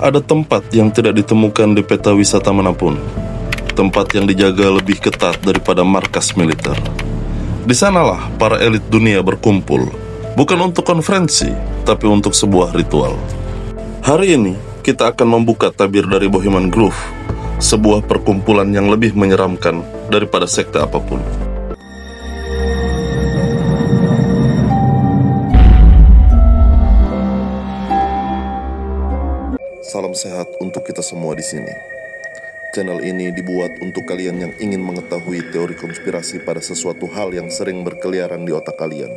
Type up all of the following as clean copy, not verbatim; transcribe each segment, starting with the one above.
Ada tempat yang tidak ditemukan di peta wisata manapun. Tempat yang dijaga lebih ketat daripada markas militer. Di sanalah para elit dunia berkumpul, bukan untuk konferensi, tapi untuk sebuah ritual. Hari ini, kita akan membuka tabir dari Bohemian Grove, sebuah perkumpulan yang lebih menyeramkan daripada sekte apapun. Salam sehat untuk kita semua di sini. Channel ini dibuat untuk kalian yang ingin mengetahui teori konspirasi pada sesuatu hal yang sering berkeliaran di otak kalian.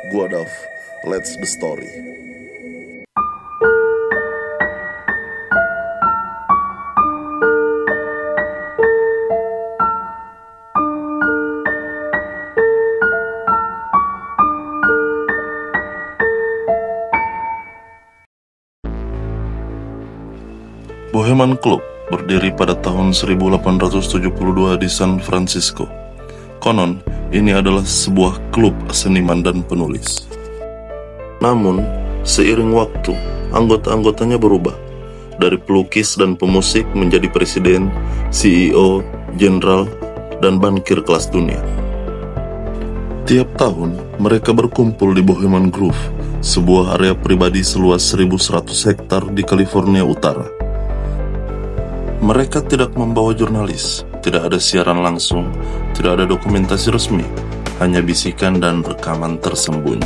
Gua Dav, let's the story. Bohemian Club berdiri pada tahun 1872 di San Francisco. Konon, ini adalah sebuah klub seniman dan penulis. Namun, seiring waktu, anggota-anggotanya berubah. Dari pelukis dan pemusik menjadi presiden, CEO, jenderal, dan bankir kelas dunia. Tiap tahun, mereka berkumpul di Bohemian Grove, sebuah area pribadi seluas 1.100 hektar di California Utara. Mereka tidak membawa jurnalis, tidak ada siaran langsung, tidak ada dokumentasi resmi, hanya bisikan dan rekaman tersembunyi.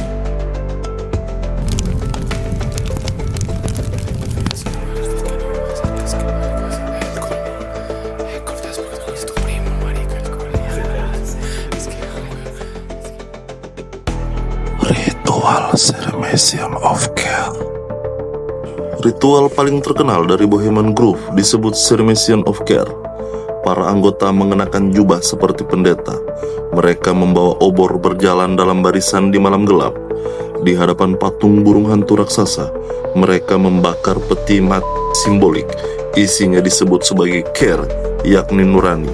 Ritual Ceremony of Care. Ritual paling terkenal dari Bohemian Grove disebut Ceremony of Care. Para anggota mengenakan jubah seperti pendeta. Mereka membawa obor berjalan dalam barisan di malam gelap. Di hadapan patung burung hantu raksasa, mereka membakar peti mati simbolik. Isinya disebut sebagai care, yakni nurani,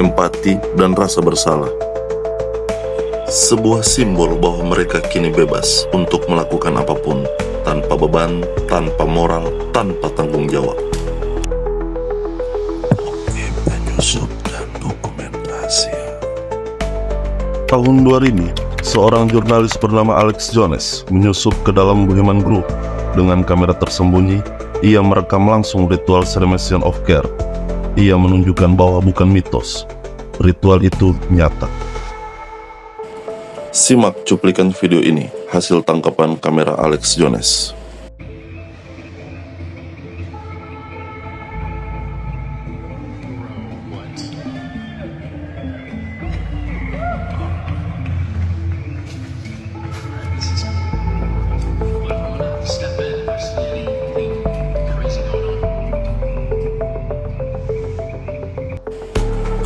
empati, dan rasa bersalah. Sebuah simbol bahwa mereka kini bebas untuk melakukan apapun, tanpa beban, tanpa moral, tanpa tanggung jawab. Bukti penyusup dan dokumentasi. Tahun 2000, seorang jurnalis bernama Alex Jones menyusup ke dalam Bohemian Grove. Dengan kamera tersembunyi, ia merekam langsung ritual Ceremony of Care. Ia menunjukkan bahwa bukan mitos, ritual itu nyata. Simak cuplikan video ini, hasil tangkapan kamera Alex Jones.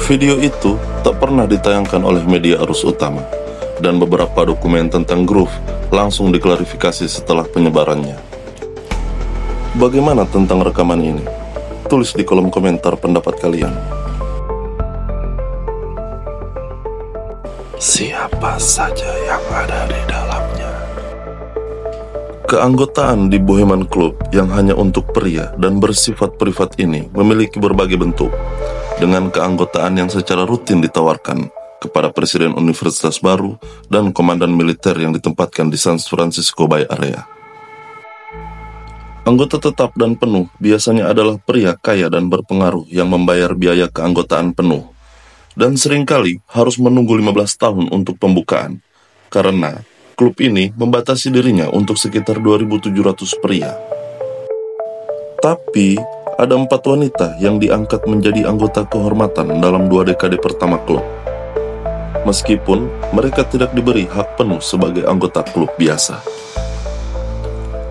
Video itu tak pernah ditayangkan oleh media arus utama. Dan beberapa dokumen tentang Grove langsung diklarifikasi setelah penyebarannya. Bagaimana tentang rekaman ini? Tulis di kolom komentar pendapat kalian. Siapa saja yang ada di dalamnya? Keanggotaan di Bohemian Club yang hanya untuk pria dan bersifat privat ini memiliki berbagai bentuk, dengan keanggotaan yang secara rutin ditawarkan kepada Presiden Universitas baru dan komandan militer yang ditempatkan di San Francisco Bay Area. Anggota tetap dan penuh biasanya adalah pria kaya dan berpengaruh yang membayar biaya keanggotaan penuh, dan seringkali harus menunggu 15 tahun untuk pembukaan, karena klub ini membatasi dirinya untuk sekitar 2.700 pria. Tapi, ada 4 wanita yang diangkat menjadi anggota kehormatan dalam 2 dekade pertama klub. Meskipun mereka tidak diberi hak penuh sebagai anggota klub biasa.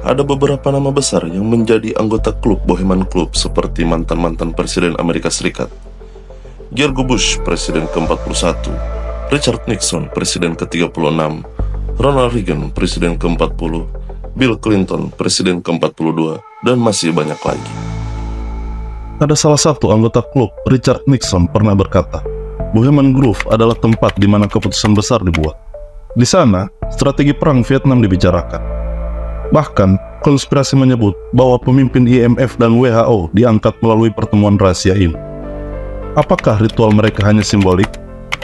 Ada beberapa nama besar yang menjadi anggota klub Bohemian Club seperti mantan-mantan Presiden Amerika Serikat. George Bush, Presiden ke-41, Richard Nixon, Presiden ke-36, Ronald Reagan, Presiden ke-40, Bill Clinton, Presiden ke-42, dan masih banyak lagi. Ada salah satu anggota klub, Richard Nixon, pernah berkata, Bohemian Grove adalah tempat di mana keputusan besar dibuat. Di sana, strategi perang Vietnam dibicarakan. Bahkan, konspirasi menyebut bahwa pemimpin IMF dan WHO diangkat melalui pertemuan rahasia ini. Apakah ritual mereka hanya simbolik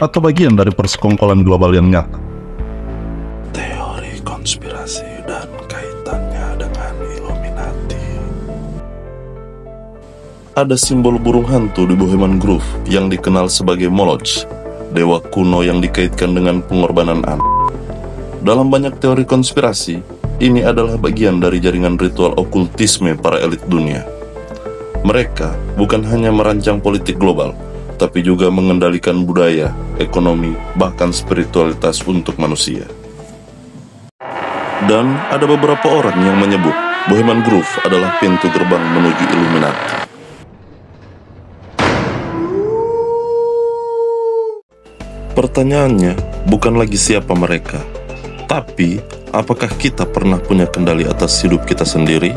atau bagian dari persekongkolan global yang nyata? Teori konspirasi dan kaitannya dengan Illuminati. Ada simbol burung hantu di Bohemian Grove yang dikenal sebagai Moloch, dewa kuno yang dikaitkan dengan pengorbanan anak. Dalam banyak teori konspirasi, ini adalah bagian dari jaringan ritual okultisme para elit dunia. Mereka bukan hanya merancang politik global, tapi juga mengendalikan budaya, ekonomi, bahkan spiritualitas untuk manusia. Dan ada beberapa orang yang menyebut Bohemian Grove adalah pintu gerbang menuju Illuminati. Pertanyaannya bukan lagi siapa mereka, tapi apakah kita pernah punya kendali atas hidup kita sendiri?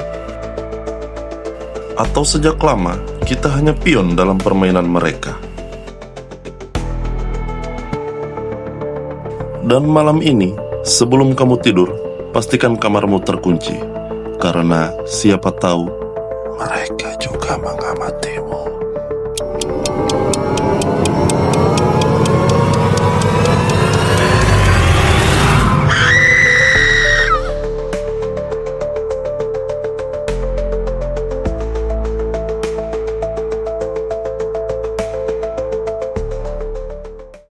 Atau sejak lama kita hanya pion dalam permainan mereka? Dan malam ini, sebelum kamu tidur, pastikan kamarmu terkunci, karena siapa tahu mereka juga mengamatimu.